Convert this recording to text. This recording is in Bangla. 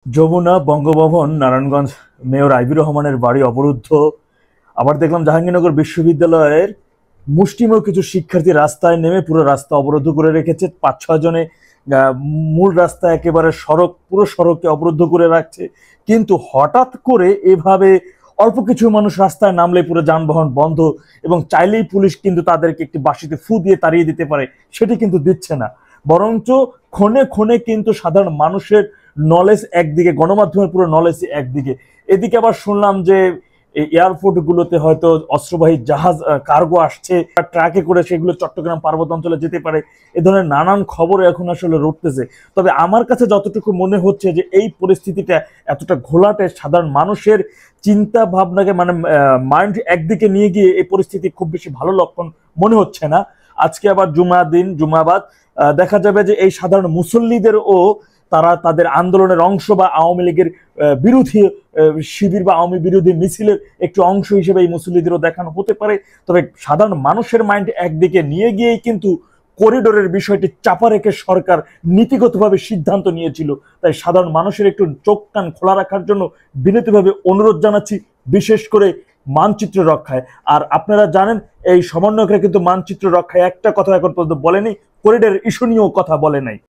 যমুনা বঙ্গভবন নারায়ণগঞ্জ মেয়র আইবি রহমানের বাড়ি অবরুদ্ধ। আবার দেখলাম জাহাঙ্গীরনগর বিশ্ববিদ্যালয়ের মুষ্টিমেয় কিছু শিক্ষার্থী রাস্তায় নেমে পুরো রাস্তা অবরুদ্ধ করে রেখেছে। ৫-৬ জনে মূল রাস্তা একেবারে পুরো সড়ককে অবরুদ্ধ করে রাখছে। কিন্তু হঠাৎ করে এভাবে অল্প কিছু মানুষ রাস্তায় নামলে পুরো যানবাহন বন্ধ, এবং চাইলেই পুলিশ কিন্তু তাদেরকে একটি বাঁশিতে ফু দিয়ে তাড়িয়ে দিতে পারে, সেটি কিন্তু দিচ্ছে না। বরঞ্চ ক্ষণে ক্ষণে কিন্তু সাধারণ মানুষের নলেজ একদিকে, গণমাধ্যমের পুরো নলেজ একদিকে। এদিকে আবার শুনলাম যে এয়ারপোর্ট গুলোতে হয়তো অস্ত্রবাহী জাহাজ, কার্গো আসছে, ট্রাকে করে সেগুলো চট্টগ্রাম পার্বত্য অঞ্চলে যেতে পারে। এ ধরনের নানান খবর এখন আসলে রটতেছে। তবে আমার কাছে যতটুকু মনে হচ্ছে যে এই পরিস্থিতিটা এতটা ঘোলাটে, সাধারণ মানুষের চিন্তা ভাবনাকে মানে মাইন্ড একদিকে নিয়ে গিয়ে এই পরিস্থিতি খুব বেশি ভালো লক্ষণ মনে হচ্ছে না। আজকে আবার জুমা দিন, জুমাবাদ, দেখা যাবে যে এই সাধারণ মুসল্লিদেরও তারা তাদের আন্দোলনের অংশ বা আওয়ামী লীগের বিরোধী শিবির বা আওয়ামী বিরোধী মিছিলের একটু অংশ হিসেবে এই মুসল্লিদেরও দেখানো হতে পারে। তবে সাধারণ মানুষের মাইন্ড একদিকে নিয়ে গিয়েই কিন্তু করিডোরের বিষয়টি চাপা রেখে সরকার নীতিগতভাবে সিদ্ধান্ত নিয়েছিল। তাই সাধারণ মানুষের একটু চোখ কান খোলা রাখার জন্য বিনীতভাবে অনুরোধ জানাচ্ছি, বিশেষ করে মানচিত্র রক্ষায়। আর আপনারা জানেন এই সমন্বয়করা কিন্তু মানচিত্র রক্ষায় একটা কথা এখন পর্যন্ত বলেনি, করিডোরের ইস্যু নিয়েও কথা বলে নাই।